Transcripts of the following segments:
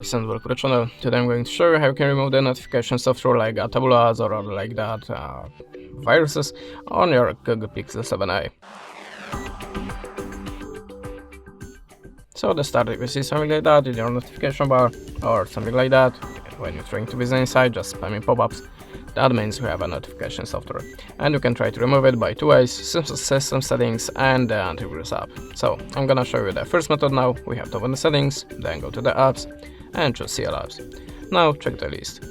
And welcome to the channel. Today I'm going to show you how you can remove the notification software like tabulas or like that viruses on your Google Pixel 7a. So to start, if you see something like that in your notification bar or something like that, when you're trying to visit inside, just spamming pop-ups, that means you have a notification software. And you can try to remove it by two ways: system settings and the antivirus app. So I'm gonna show you the first method now. We have to open the settings, then go to the apps and choose CL apps. Now check the list.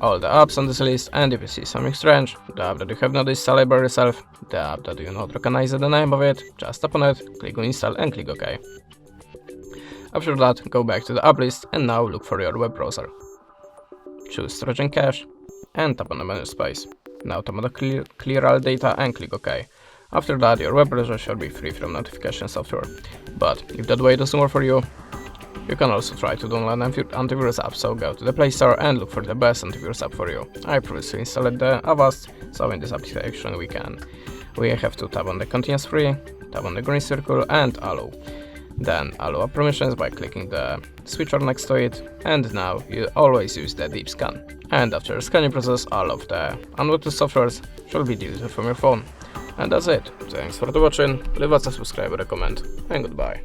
All the apps on this list, and if you see something strange, the app that you have not installed by yourself, the app that you not recognize the name of it, just open it, click on install and click OK. After that, go back to the app list and now look for your web browser. Choose storage and cache and tap on the menu space. Now tap on the clear all data and click OK. After that, your web browser should be free from notification software. But if that way doesn't work for you, you can also try to download an antivirus app, so go to the Play Store and look for the best antivirus app for you. I previously installed the Avast, so in this application we have to tap on the continuous free, tap on the green circle and allow. Then allow permissions by clicking the switcher next to it, and now you always use the deep scan. And after the scanning process, all of the unwanted softwares should be deleted from your phone. And that's it. Thanks for watching, leave us a subscribe or a comment, and goodbye.